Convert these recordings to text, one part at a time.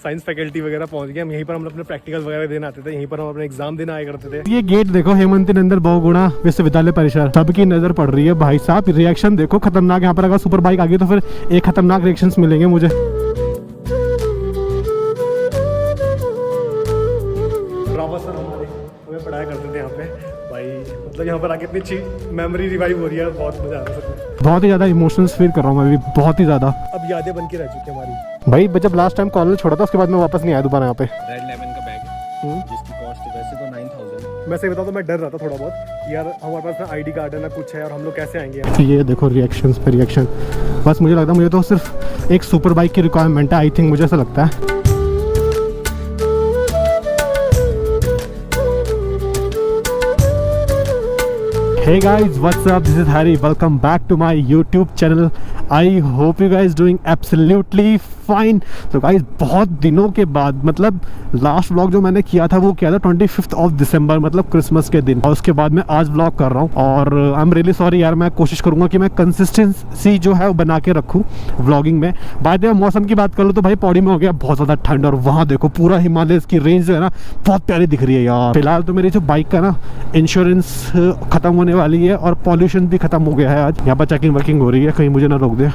Science faculty वगैरह पहुंच गए हम। यहीं पर हम अपने प्रैक्टिकल वगैरह देने आते थे, यहीं पर हम अपने एग्जाम देने आया करते थे। ये गेट देखो, हेमंत नंदन बहुगुणा विश्वविद्यालय परिसर, सबकी नजर पड़ रही है भाई साहब। रिएक्शन देखो खतरनाक, यहाँ पर अगर सुपर बाइक आ गई तो फिर एक खतरनाक रिएक्शंस मिलेंगे मुझे। सर हमारे हमें पढ़ाया करते थे यहाँ पे भाई, मतलब यहाँ पर आके इतनी अच्छी मेमोरी रिवाइव हो रही है, बहुत मजा आ रहा है। बहुत ही ज्यादा इमोशंस फील कर रहा हूँ मैं भी, बहुत ही ज्यादा। अब यादें बन के रह चुकी है हमारी भाई। जब लास्ट टाइम कॉलेज छोड़ा था उसके बाद मैं वापस नहीं आया दोबारा यहाँ पे। रेड लेमन का बैग जिसकी कॉस्ट वैसे तो 9000। मैं सही बताऊँ तो मैं डर रहा था थोड़ा बहुत यार, हमारे पास ना आईडी कार्ड है ना कुछ है और हम लोग कैसे आएंगे। ये देखो रिएक्शंस पे रिएक्शन, बस मुझे लगता है मुझे तो सिर्फ एक सुपर बाइक की रिक्वायरमेंट है, आई थिंक, मुझे ऐसा लगता है। Hey guys, what's up? This is Harry. Welcome back to my YouTube channel. I hope you guys doing absolutely fine. So guys, बहुत दिनों के बाद, मतलब लास्ट व्लॉग जो मैंने किया था वो किया था 25th ऑफ दिसंबर, मतलब क्रिसमस के दिन, और उसके बाद मैं आज व्लॉग कर रहा हूँ। और आई एम रियली सॉरी यार, मैं कोशिश करूँगा कि मैं कंसिस्टेंसी जो है वो बना के रखूँ व्लॉगिंग में। बाद में मौसम की बात कर लो तो भाई पौड़ी में हो गया बहुत ज़्यादा ठंड, और वहाँ देखो पूरा हिमालय की रेंज जो है ना बहुत प्यारी दिख रही है यार। फिलहाल तो मेरी जो बाइक का ना इंश्योरेंस खत्म होने वाली है और पॉल्यूशन भी खत्म हो गया है। आज यहाँ पर चेकिंग वर्किंग हो रही है, कहीं मुझे ना रोक दे।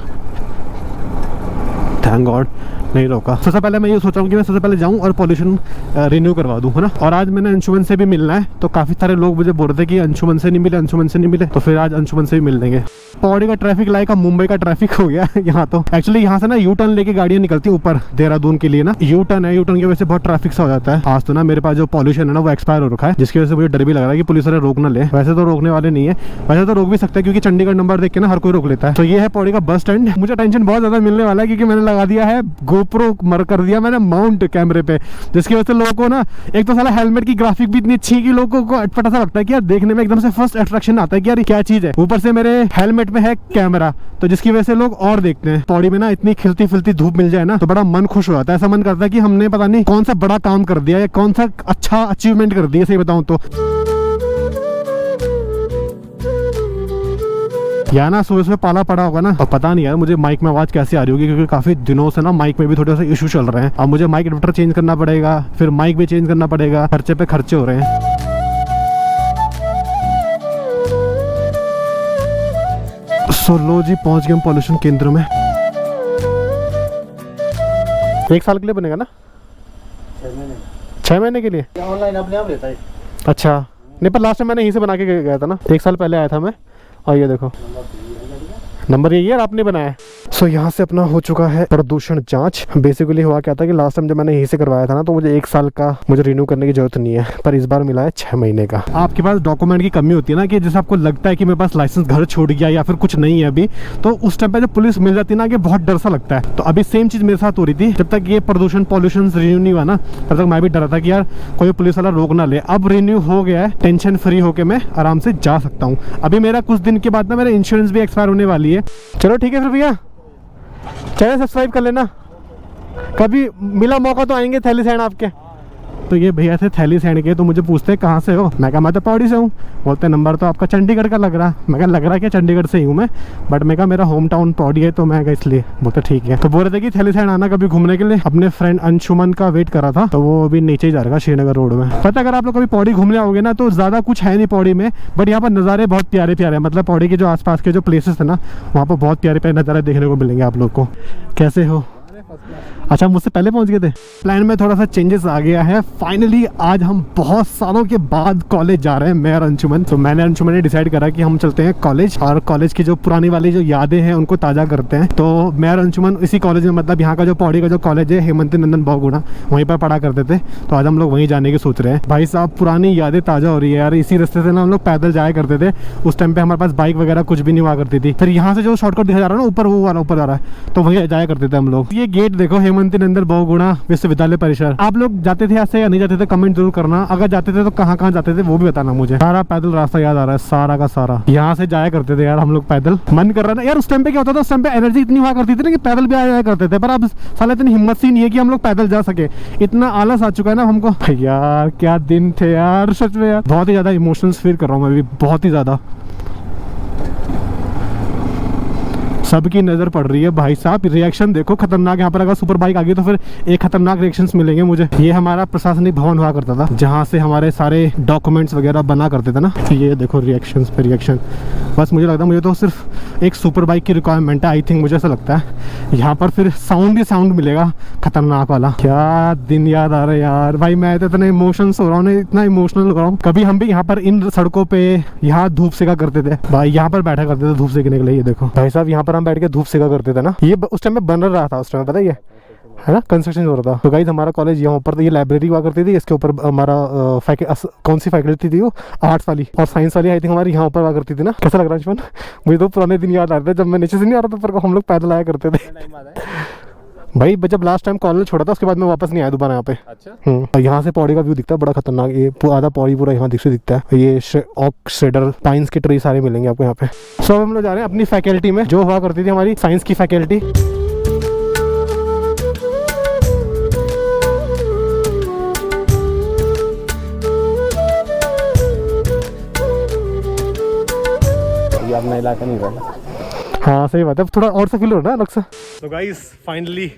थैंक गॉड नहीं रोका। सबसे पहले मैं ये सोच रहा हूँ कि मैं सबसे पहले जाऊँ और पॉल्यूशन रिन्यू करवा दूँ, है ना। और आज मैंने अंशुमन से भी मिलना है, तो काफ़ी सारे लोग मुझे बोल रहे थे कि अंशुमन से नहीं मिले, अंशुमन से नहीं मिले, तो फिर आज अंशुमन से भी मिल लेंगे। पौड़ी का ट्रैफिक लाइक अब मुंबई का ट्रैफिक हो गया यहाँ तो। एक्चुअली यहाँ से ना यू टर्न लेके गाड़ियाँ निकलती हैं ऊपर देहरादून के लिए ना, यू टर्न है, यू टर्न की वजह से बहुत ट्रैफिक सा हो जाता है। आज तो ना मेरे पास जो पॉल्यूशन है ना वो एक्सपायर हो रखा है, जिसकी वजह से मुझे डर भी लग रहा है कि पुलिस वाले रोक ना ले। वैसे तो रोकने वाले नहीं है, वैसे तो रोक भी सकते हैं क्योंकि चंडीगढ़ नंबर देख के ना हर कोई रोक लेता है। तो ये है पौड़ी का बस स्टैंड। मुझे टेंशन बहुत ज्यादा मिलने वाला है क्योंकि मैंने लगा दिया है गोप्रो, मर कर दिया मैंने माउंट कैमरे पे, जिसकी वजह से लोगों को ना एक तो साला हेलमेट की ग्राफिक भी इतनी अच्छी है कि लोगों को अटपटा सा लगता है कि यार देखने में एकदम से फर्स्ट अट्रैक्शन आता है कि यार क्या चीज है। ऊपर से मेरे हेलमेट में है कैमरा, तो जिसकी वजह से लोग और देखते हैं। पौड़ी में ना इतनी खिलती फिलती धूप मिल जाए ना तो बड़ा मन खुश हो जाता है। ऐसा मन करता है कि हमने पता नहीं कौन सा बड़ा काम कर दिया या कौन सा अच्छा अचीवमेंट कर दिया, सही बताऊं तो। या ना सुबह सुबह पाला पड़ा होगा ना, और पता नहीं यार मुझे माइक में आवाज कैसे आ रही होगी, क्योंकि काफी दिनों से ना माइक में भी थोड़े से इशू चल रहे हैं। अब मुझे माइक एडिटर चेंज करना पड़ेगा, फिर माइक भी चेंज करना पड़ेगा, खर्चे पे खर्चे हो रहे हैं। लो जी, पहुंच गए हम पॉल्यूशन केंद्र में। 1 साल के लिए बनेगा ना? 6 महीने के लिए ऑनलाइन अपने आप रहता है। अच्छा नहीं, पर लास्ट टाइम मैंने यहीं से बना के गया था ना, 1 साल पहले आया था मैं। और ये देखो नंबर यही है, आपने बनाया है। सो यहाँ से अपना हो चुका है प्रदूषण जांच। बेसिकली हुआ क्या था कि लास्ट टाइम जब मैंने यहीं से करवाया था ना तो मुझे 1 साल का मुझे रिन्यू करने की जरूरत नहीं है, पर इस बार मिला है 6 महीने का। आपके पास डॉक्यूमेंट की कमी होती है ना, कि जैसे आपको लगता है कि मेरे पास लाइसेंस घर छोड़ गया या फिर कुछ नहीं है अभी, तो उस टाइम पे जब पुलिस मिल जाती है ना कि बहुत डर सा लगता है। तो अभी सेम चीज मेरे साथ हो रही थी, जब तक ये प्रदूषण पॉल्यूशन रिन्यू नहीं हुआ ना तब तक मैं भी डरा था कि यार कोई पुलिस वाला रोक ना ले। अब रिन्यू हो गया है, टेंशन फ्री होकर मैं आराम से जा सकता हूँ। अभी मेरा कुछ दिन के बाद ना मेरा इंश्योरेंस भी एक्सपायर होने वाली है। चलो ठीक है फिर भैया, चैनल सब्सक्राइब कर लेना, कभी मिला मौका तो आएंगे थैली सैंड आपके। तो ये भैया थे थैली सैंड के, तो मुझे पूछते हैं कहाँ से हो। मैं कहा मैं तो पौड़ी से हूँ। बोलते नंबर तो आपका चंडीगढ़ का लग रहा। मैं कहा लग रहा क्या, चंडीगढ़ से ही हूँ मैं, बट मैं कहा मेरा होम टाउन पौड़ी है, तो मैं कहा इसलिए। बोलते ठीक है। तो बोल रहे थे कि थैली सैंड आना कभी घूमने के लिए। अपने फ्रेंड अंशुमन का वेट करा था, तो वो अभी नीचे ही जा रहा है श्रीनगर रोड में। पता अगर आप लोग कभी पौड़ी घूमने आओगे ना तो ज़्यादा कुछ है नहीं पौड़ी में, बट यहाँ पर नज़ारे बहुत प्यारे प्यारे हैं। मतलब पौड़ी के जो आसपास के जो प्लेसेस है ना वहाँ पर बहुत प्यारे प्यारे नज़ारे देखने को मिलेंगे आप लोग को। कैसे हो? अच्छा मुझसे पहले पहुंच गए थे। प्लान में थोड़ा सा चेंजेस आ गया है। फाइनली आज हम बहुत सालों के बाद कॉलेज जा रहे हैं, मैं और अंशुमन। तो मैंने अंशुमन ने डिसाइड करा कि हम चलते हैं कॉलेज, और कॉलेज की जो पुरानी वाली जो यादें हैं उनको ताज़ा करते हैं। तो मैं और अंशुमन इसी कॉलेज में, मतलब यहाँ का जो पौड़ी का जो कॉलेज है हेमंत नंदन बहुगुणा, वहीं पर पढ़ा करते थे। तो आज हम लोग वहीं जाने की सोच रहे हैं। भाई साहब पुरानी यादें ताज़ा हो रही है यार। इसी रास्ते से ना हम लोग पैदल जाया करते थे। उस टाइम पे हमारे पास बाइक वगैरह कुछ भी नहीं हुआ करती थी। फिर यहाँ से जो शॉर्टकट दिखा जा रहा है ना ऊपर, वो वाला ऊपर जा रहा है, तो वहीं जाया करते थे हम लोग। ये गेट देखो, हेमंत नंदन बहुगुणा विश्वविद्यालय परिसर। आप लोग जाते थे ऐसे या नहीं जाते थे, कमेंट जरूर करना। अगर जाते थे तो कहाँ कहाँ जाते थे वो भी बताना मुझे। सारा पैदल रास्ता याद आ रहा है, सारा का सारा। यहाँ से जाया करते थे यार हम लोग पैदल। मन कर रहा है ना यार। उस टाइम पे क्या होता था, उस टाइम पे एनर्जी इतनी हुआ करती थी ना कि पैदल भी आया करते थे, पर अब साला इतनी हिम्मत सी नहीं है कि हम लोग पैदल जा सके। इतना आलस आ चुका है ना हमको। यार क्या दिन थे यार, सच में यार। बहुत ही ज्यादा इमोशंस फील कर रहा हूँ मैं भी, बहुत ही ज्यादा। सबकी नजर पड़ रही है भाई साहब, रिएक्शन देखो खतरनाक। यहाँ पर अगर सुपर बाइक आ गई तो फिर एक खतरनाक रिएक्शंस मिलेंगे मुझे। ये हमारा प्रशासनिक भवन हुआ करता था जहाँ से हमारे सारे डॉक्यूमेंट्स वगैरह बना करते थे ना। ये देखो रिएक्शंस पे रिएक्शन। बस मुझे लगता है मुझे तो सिर्फ एक सुपर बाइक की रिक्वायरमेंट है, आई थिंक, मुझे ऐसा लगता है। यहाँ पर फिर साउंड ही साउंड मिलेगा खतरनाक वाला। क्या दिन याद आ रहे यार भाई, मैं तो इतने इमोशंस हो रहा हूँ, इतना इमोशनल हो रहा हूँ। कभी हम भी यहाँ पर इन सड़कों पे यहाँ धूप सेका करते थे भाई, यहाँ पर बैठा करते थे धूप सेकने के लिए। ये देखो भाई साहब, यहाँ पर हम बैठ के धूप सेका करते थे ना। ये उस टाइम में बन रहा था, उस टाइम पता है ना, कंस्ट्रक्शन हो रहा था। तो गाइस हमारा कॉलेज यहाँ ऊपर, ये लाइब्रेरी हुआ करती थी, इसके ऊपर हमारा कौन सी फैकल्टी थी वो, आर्ट्स वाली और साइंस वाली आई थिंक हमारी यहाँ ऊपर हुआ करती थी ना। कैसा लग रहा है अंशुमन? मुझे तो पुराने दिन याद आ रहे थे जब मैं नीचे से नहीं आ रहा था, पर हम लोग पैदल आया करते थे भाई। जब लास्ट टाइम कॉलेज छोड़ा था उसके बाद मैं वापस नहीं आया दोबारा यहाँ पे। अच्छा। और यहाँ से पौड़ी का व्यू दिखता है बड़ा खतरनाक। ये आधा पौड़ी पूरा यहाँ दिखता है। ये ऑक शेडर पाइन्स के ट्री सारे मिलेंगे आपको यहाँ पे। सो हम लोग जा रहे हैं अपनी फैकल्टी में जो हुआ करती थी हमारी साइंस की फैकल्टी। अपना इलाका नहीं रहा। हाँ सही बात है, थोड़ा और सा फील हो रहा है अलग सा। तो गाइस फाइनली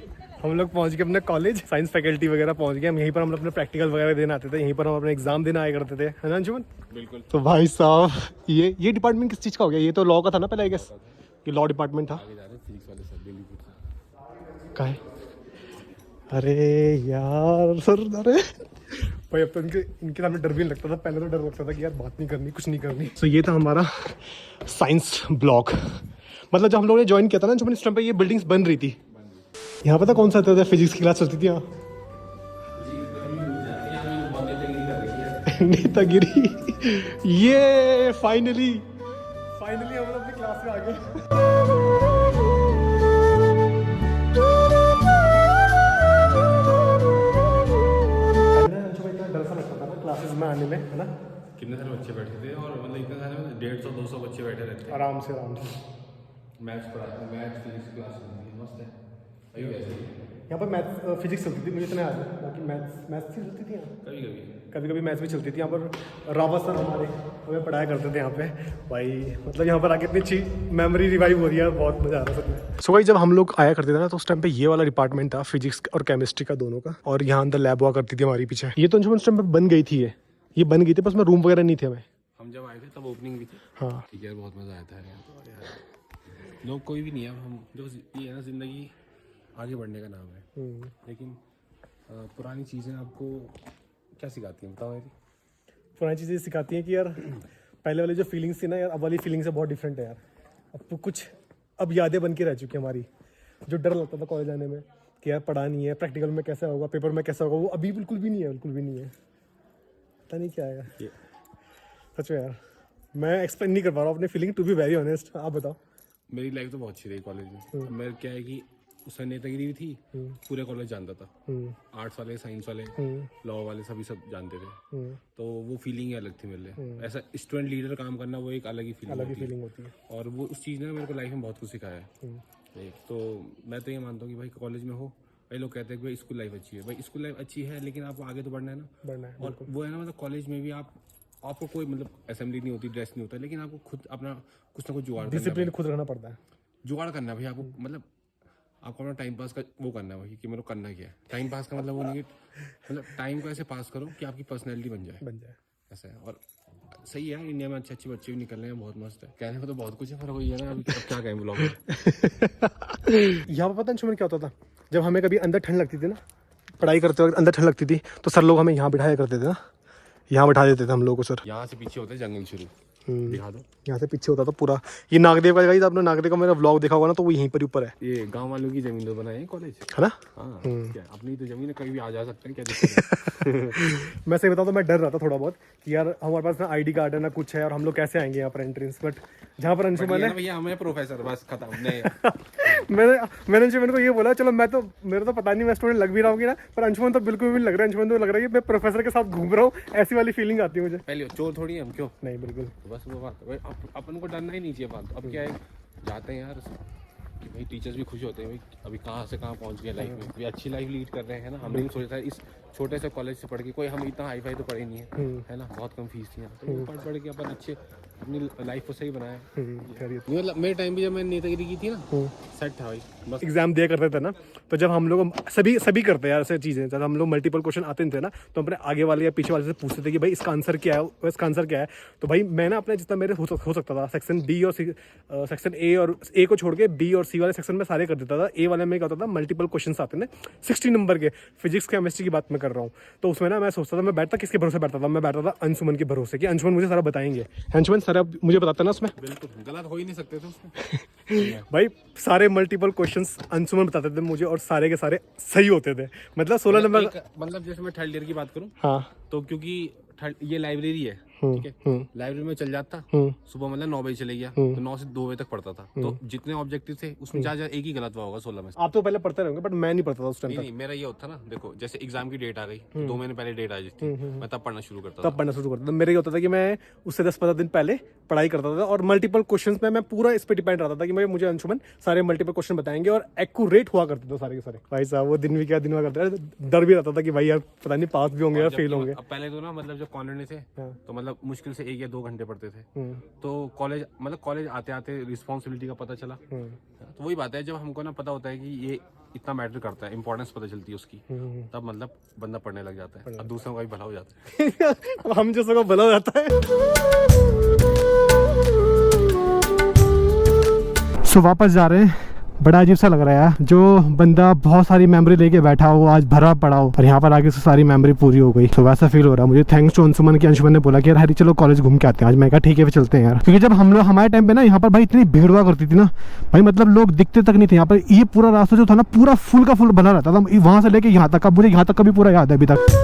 हम लोग पहुंच गए अपने कॉलेज, साइंस फैकल्टी वगैरह पहुंच गए हम। यहीं पर हम अपने प्रैक्टिकल वगैरह देने आते थे, यहीं पर हम अपने एग्जाम देने आया करते थे, है ना अंशुमन? बिल्कुल। तो भाई साहब ये डिपार्टमेंट किस चीज़ का हो गया? ये तो लॉ का था ना पहले, आई गेस कि लॉ डिपार्टमेंट था। का है? अरे यार सर, अरे भाई अब तो इनके सामने डर भी नहीं लगता था, पहले तो डर लगता था कि यार बात नहीं करनी, कुछ नहीं करनी। तो ये था हमारा साइंस ब्लॉक। मतलब जब हम लोगों ने ज्वाइन किया था ना, जब इस टाइम पे ये बिल्डिंग्स बन रही थी, यहाँ पता कौन सा आता था? फिजिक्स की क्लास चलती थी यहाँ। नेतागिरी। ये फाइनली हम लोग अपनी क्लास में आ गए। क्लासेस में आने में, है ना? कितने सारे बच्चे बैठे थे और मतलब इतने सारे 150-200 बच्चे बैठे रहते आराम से मैथ्स पढ़ाते हैं, मैथ्स फिजिक्स क्लास चलती है, मस्त है। अभी वैसे ही यहाँ पर मैथ्स फिजिक्स चलती थी, मुझे इतना याद है। बाकी मैथ्स ही चलती थी यहाँ, कभी मैथ्स भी चलती थी यहाँ पर। रावत सर हमारे हमें पढ़ाया करते थे यहाँ पे भाई। मतलब यहाँ पर आके इतनी अच्छी मेमोरी रिवाइव हो रही है, बहुत मजा आ रहा है सच में। सो भाई जब हम लोग आया करते थे ना, तो उस टाइम पे ये वाला डिपार्टमेंट था, फिजिक्स और केमिस्ट्री का दोनों का। और यहाँ अंदर लैब हुआ करती थी हमारी पीछे। ये तो उस टाइम पे बन गई थी, ये बन गई थी, बस में रूम वगैरह नहीं थे हमें। हम जब आए थे तब ओपनिंग भी थी। हाँ ठीक है, बहुत मजा आया था यार। लोग कोई भी नहीं है, हम जो ये है ना, जिंदगी आगे बढ़ने का नाम है। लेकिन पुरानी चीज़ें आपको क्या सिखाती हैं बताओ मेरी? पुरानी चीज़ें सिखाती हैं कि यार पहले वाली जो फीलिंग्स थी ना यार, अब वाली फीलिंग से बहुत डिफरेंट है यार। अब तो कुछ अब यादें बन के रह चुकी हैं हमारी। जो डर लगता था कॉलेज आने में कि यार पढ़ा नहीं है, प्रैक्टिकल में कैसा होगा, पेपर में कैसा होगा, वो अभी बिल्कुल भी नहीं है, बिल्कुल भी नहीं है। पता नहीं क्या आएगा सच में यार, मैं एक्सप्लेन नहीं कर पा रहा हूँ अपनी feeling, to be very honest. आप बताओ। मेरी लाइफ तो बहुत अच्छी रही कॉलेज में। मेरे क्या है कि उसमें नेतागिरी भी थी, पूरे कॉलेज जानता था, आर्ट्स वाले, साइंस वाले, लॉ वाले, सभी सब जानते थे। तो वो फीलिंग ही अलग थी मेरे लिए। ऐसा स्टूडेंट लीडर काम करना, वो एक अलग ही फीलिंग होती है। और वो उस चीज़ ने मेरे को लाइफ में बहुत कुछ सिखाया है। तो मैं तो ये मानता हूँ कि भाई कॉलेज में हो, भाई लोग कहते हैं कि भाई स्कूल लाइफ अच्छी है, भाई स्कूल लाइफ अच्छी है, लेकिन आपको आगे तो बढ़ना है ना, बढ़ना है। और वो है ना, मतलब कॉलेज में भी आपको कोई मतलब असेंबली नहीं होती, ड्रेस नहीं होता, लेकिन आपको खुद अपना कुछ ना कुछ जुगाड़, डिसिप्लिन खुद रखना पड़ता है, जुगाड़ करना है भाई आपको। मतलब आपको अपना टाइम पास का वो करना है भाई, कि मेरे को करना क्या है। टाइम पास का मतलब वो नहीं, मतलब टाइम को ऐसे पास करो कि आपकी पर्सनैलिटी बन जाए ऐसा है। और सही है, इंडिया में अच्छे अच्छे बच्चे भी निकल रहे हैं, बहुत मस्त है। कहने को तो बहुत कुछ है, पर वही है ना, अभी क्या कहें ब्लॉग में। यहाँ पर पता नहीं क्या होता था, जब हमें कभी अंदर ठंड लगती थी ना, पढ़ाई करते वक्त अंदर ठंड लगती थी, तो सर लोग हमें यहाँ बिठाया करते थे ना, यहाँ बिठा देते थे हम लोगों को सर। यहाँ से पीछे होता है जंगल शुरू, दिखा दो। यहाँ से पीछे होता था पूरा ये नागदेव का जगह। आपने नागदेव का मेरा व्लॉग देखा होगा ना, तो वो यहीं पर ऊपर है। ये गांव वालों की जमीन तो बनाए कॉलेज, है ना? हाँ, क्या अपनी तो जमीन है, कहीं भी आ जा सकते हैं, क्या दिक्कत है। मैं सही बताऊँ तो मैं डर रहा था थोड़ा बहुत कि यार हमारे पास ना आईडी कार्ड है ना कुछ है, और हम लोग कैसे आएंगे यहाँ पर एंट्रेंस। बट जहाँ पर अंशुमन है, भैया हमें प्रोफेसर बस खत्म। मैंने अंशुमन को ये बोला, चलो मैं तो, मेरा तो पता नहीं मैं स्टूडेंट लग भी रहा हूँ ना, पर अंशुमन तो बिल्कुल भी लग रहा है। अंशुमन तो लग रहा है कि मैं प्रोफेसर के साथ घूम रहा हूँ, ऐसी वाली फीलिंग आती है मुझे। पहले चोर थोड़ी है हम, क्यों नहीं बिल्कुल। तो बस वो बात, अपन को डरना ही नहीं चाहिए बात। अब क्या है, जाते हैं यार कि भाई टीचर्स भी खुश होते हैं भाई अभी कहाँ से कहाँ पहुँच गए लाइफ में, अभी अच्छी लाइफ लीड कर रहे हैं ना। हमने भी सोचा था इस छोटे से कॉलेज से पढ़ के, कोई हम इतना हाई फाई तो पढ़े नहीं है, है ना, बहुत कम फीस थी यहाँ, तो पढ़ के अपन अच्छे अपनी लाइफ को सही बनाया। खैरियत। मतलब मेरे टाइम भी जब मैंने नेतागिरी की थी ना, सेट था भाई बस। एग्जाम दिया करते थे ना, तो जब हम लोग सभी करते हैं यार ऐसे चीज़ें, जब हम लोग मल्टीपल क्वेश्चन आते थे ना, तो अपने आगे वाले या पीछे वाले से पूछते थे कि भाई इसका आंसर क्या है, इसका आंसर क्या है। तो भाई मैं ना अपने जितना मेरे हो सकता था, सेक्शन बी और सेक्शन ए और ए को छोड़ के बी और सी वाले सेक्शन में सारे कर देता था। ए वाले में क्या होता था, मल्टीपल क्वेश्चन आते थे 60 नंबर के, फिजिक्स केमिस्ट्री की बात मैं कर रहा हूँ। तो उसमें ना मैं सोचता था, मैं बैठता किसके भरोसे बैठता था, मैं बैठता था अंशुमन के भरोसे कि अंशुमन मुझे सारा बताएंगे। अंशुमन सर अब मुझे बताता ना उसमें, बिल्कुल गलत हो ही नहीं सकते थे उसमें। भाई सारे मल्टीपल क्वेश्चंस अंशुमन बताते थे मुझे और सारे के सारे सही होते थे। मतलब 16 नंबर। मतलब जैसे मैं थर्ड ईयर की बात करूं, हाँ, तो क्योंकि ये लाइब्रेरी है, ठीक है, लाइब्रेरी में चल जाता सुबह, मतलब 9 बजे चले गया तो 9 से 2 बजे तक पढ़ता था। तो जितने ऑब्जेक्टिव थे उसमें जा एक ही गलत हुआ होगा 16 में से। आप तो पहले पढ़ते रहोगे, बट मैं नहीं पढ़ता था उस टाइम। नहीं, मेरा ये होता ना, देखो जैसे एग्जाम की डेट आ गई, 2 महीने पहले डेट आ जाती, मैं तब पढ़ना शुरू करता था। तब पढ़ना शुरू करता था। मेरा ये होता था कि मैं उससे 10-15 दिन पहले पढ़ाई करता था, और मल्टीपल क्वेश्चंस में मैं पूरा इस पे डिपेंड रहता था कि मुझे अंशुमन सारे मल्टीपल क्वेश्चन बताएंगे, और एक्यूरेट हुआ करते थे सारे के सारे। भाई साहब वो दिन भी क्या दिन हुआ करते थे, डर भी रहता था कि भाई यार पता नहीं पास भी होंगे या फेल होंगे। अब पहले तो ना, मतलब जब कॉलेज में थे तो मतलब मुश्किल से 1 या 2 घंटे पढ़ते थे। तो कॉलेज आते आते रिस्पॉन्सिबिलिटी का पता चला। तो वही बात है, जब हमको ना पता होता है कि ये इतना मैटर करता है, इंपॉर्टेंस पता चलती है उसकी, तब मतलब बंदा पढ़ने लग जाता है, अब दूसरों का भी भला हो जाता है। हम जैसे को भला हो जाता है। सो वापस जा रहे हैं। बड़ा अजीब सा लग रहा है, जो बंदा बहुत सारी मेमोरी लेके बैठा हो, आज भरा पड़ा हो, और यहाँ पर आके से सारी मेमोरी पूरी हो गई। तो वैसा फील हो रहा है मुझे। थैंक्स टू अंशुमन की अंशुमन ने बोला कि यार हरी चलो कॉलेज घूम के आते हैं आज। मैं कहा ठीक है फिर चलते हैं यार, क्योंकि जब हम लोग हमारे टाइम पे ना यहाँ पर भाई इतनी भीड़ हुआ करती थी ना भाई, मतलब लोग दिखते तक नहीं थे यहाँ पर। ये पूरा रास्ता जो था ना पूरा फुल का फुल भरा रहता था, वहां से लेके यहाँ तक का, मुझे यहाँ तक का भी पूरा याद है अभी तक।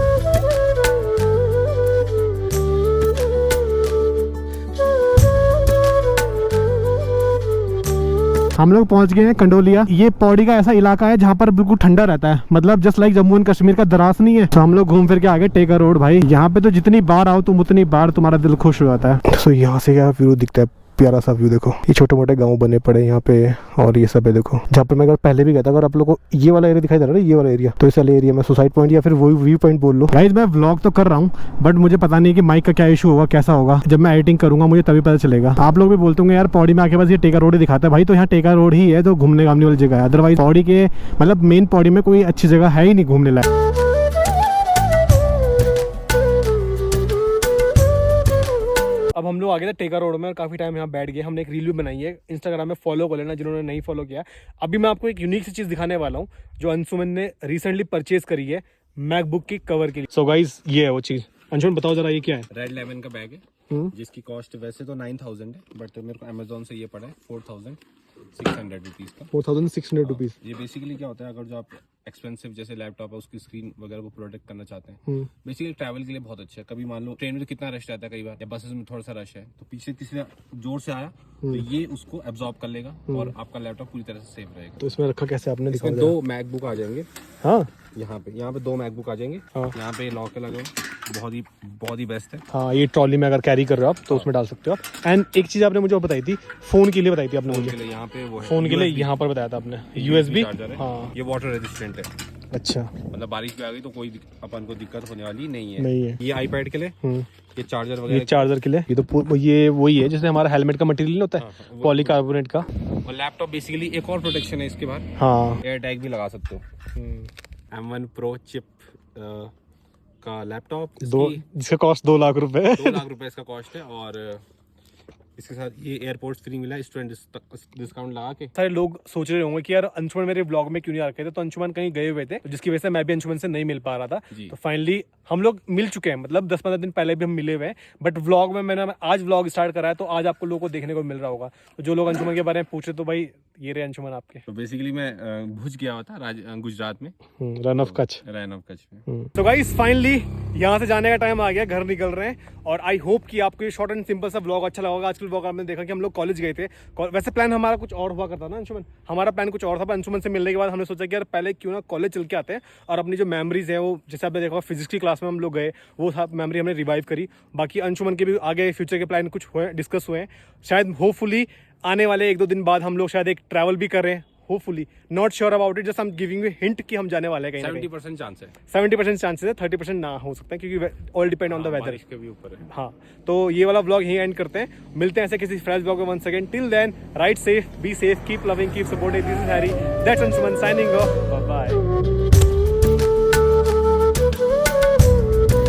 हम लोग पहुंच गए हैं कंडोलिया। ये पौड़ी का ऐसा इलाका है जहाँ पर बिल्कुल ठंडा रहता है, मतलब just like Jammu and Kashmir का द्रास नहीं है। तो हम लोग घूम फिर के आगे टेका रोड। भाई यहाँ पे तो जितनी बार आओ तुम उतनी बार तुम्हारा दिल खुश हो जाता है। तो यहाँ से क्या व्यू दिखता है, प्यारा सा व्यू देखो। ये छोटे मोटे गांव बने पड़े यहाँ पे, और ये सब है देखो, जहाँ पे मैं अगर पहले भी गया था। अगर आप लोगों को ये वाला एरिया दिखाई दे रहा है, ये वाला एरिया, तो इस वाले एरिया में सुसाइड पॉइंट या फिर वही व्यू पॉइंट बोल लो। गाइस मैं व्लॉग तो कर रहा हूँ, बट मुझे पता नहीं कि माइक का क्या इशू होगा, कैसा होगा। जब मैं एडिटिंग करूंगा मुझे तभी पता चलेगा। आप लोग भी बोलते होंगे यार पौड़ी में आके बस ये टेका रोड ही दिखाता है। भाई तो यहाँ टेका रोड ही है तो घूमने घामने वाली जगह है, अदरवाइज पौड़ी के मतलब मेन पौड़ी में कोई अच्छी जगह है ही नहीं घूमने लायक। अब हम लोग आ गए थे टेका रोड में और काफ़ी टाइम यहाँ बैठ गए। हमने एक रील भी बनाई है, इंस्टाग्राम में फॉलो कर लेना जिन्होंने नहीं फॉलो किया। अभी मैं आपको एक यूनिक सी चीज़ दिखाने वाला हूँ जो अंशुमन ने रिसेंटली परचेज करी है मैकबुक की कवर के लिए। सो गाइस ये है वो चीज़। अंशुमन बताओ जरा ये क्या है। रेड लेमन का बैग है, जिसकी कॉस्ट वैसे तो 9000 है, बट मेरे को अमेजोन से ये पड़ा है 4600 रुपीज़ का। 4600 रुपीज़। ये बेसिकली क्या होता है, अगर जो आप एक्सपेंसिव जैसे लैपटॉप है उसकी स्क्रीन वगैरह को प्रोटेक्ट करना चाहते हैं, बेसिकली ट्रैवल के लिए बहुत अच्छा है। कभी मान लो ट्रेन में तो कितना रश रहता है कई बार, या बसेस में थोड़ा सा रश है, तो पीछे किसी ने जोर से आया तो ये उसको एब्जॉर्ब कर लेगा और आपका लैपटॉप पूरी तरह से सेफ रहेगा। तो इसमें रखा कैसे आपने दिखाया? इसमें 2 मैकबुक आ जाएंगे। हाँ यहाँ पे 2 मैकबुक आ जाएंगे। यहाँ पे लॉक लगे हुए, बहुत ही बेस्ट है। हाँ ये ट्रॉली में अगर कैरी कर रहे हो आप तो उसमें डाल सकते हो आप। एंड एक चीज़ आपने मुझे बताई थी, फोन के लिए बताई थी आपने मुझे। यहाँ पे वो है फोन के लिए, यहाँ पर बताया था आपने USB चार्जर है। हाँ ये वाटर रेजिस्टेंट है। अच्छा, मतलब बारिश भी आ गई तो कोई अपन को दिक्कत होने वाली नहीं है। नहीं है। ये आईपैड के लिए, ये चार्जर ये वगैरह, चार्जर के लिए। ये तो ये वही है जैसे हमारा हेलमेट का मटेरियल होता है, पॉलीकार्बोनेट का। और लैपटॉप बेसिकली एक और प्रोटेक्शन है इसके बाद। हाँ एयर टैग भी लगा सकते हो। M1 Pro चिप का लैपटॉप, जिसका कॉस्ट 2 लाख रुपए है। 2 लाख रुपए इसका कॉस्ट है। और इसके साथ ये एयरपोर्ट्स फ्री मिला है, स्टूडेंट डिस्काउंट लगा के। सारे लोग सोच रहे होंगे कि यार अंशुमन मेरे ब्लॉग में क्यों नहीं आ रखे थे, तो अंशुमन कहीं गए हुए थे, जिसकी वजह से मैं भी अंशुमन से नहीं मिल पा रहा था। तो फाइनली हम लोग मिल चुके हैं, मतलब 10-15 दिन पहले भी हम मिले हुए हैं, बट व्लॉग में मैंने आज व्लॉग स्टार्ट करा है तो आज आपको लोगों को देखने को मिल रहा होगा। तो जो लोग अंशुमन के बारे में पूछ रहे तो भाई ये रहे अंशुमन आपके। तो बेसिकली मैं भुज गया हुआ था गुजरात में, रन ऑफ कच्छ में। तो गाइस फाइनली यहाँ से जाने का टाइम आ गया, घर निकल रहे हैं। और आई होप कि आपको ये शॉर्ट एंड सिंपल सा व्लॉग अच्छा लगा। आज के व्लॉग आपने देखा कि हम लोग कॉलेज गए थे। वैसे प्लान हमारा कुछ और हुआ करता ना अंशुमन, हमारा प्लान कुछ और था, पर अंशुमन से मिलने के बाद हमने सोचा कि यार पहले क्यों ना कॉलेज चल के आते हैं और अपनी जो मेमोरीज है वो, जैसे आपने देखा फिजिक्स की क्लास में हम लोग गए, वो सब मेमोरी हमने रिवाइव करी। बाकी अंशुमन के भी आगे फ्यूचर के प्लान कुछ हुए, डिस्कस हुए हैं। शायद होपफुली आने वाले 1-2 दिन बाद हम लोग शायद एक ट्रैवल भी कर रहे हैं, hopefully not sure about it, just I am giving you hint कि हम जाने वाले हैं कहीं ना कहीं। 70% चांस है, 70% चांसेस है, 30% ना हो सकता है क्योंकि all depend on the weather. बारिश के भी ऊपर है। हाँ, तो ये वाला ब्लॉग यहीं एंड करते हैं, मिलते हैं ऐसे किसी फ्रेश ब्लॉग में once again. Till then ride safe, be safe, keep loving, keep supporting. This is Harry, that's Anshuman signing off, bye bye.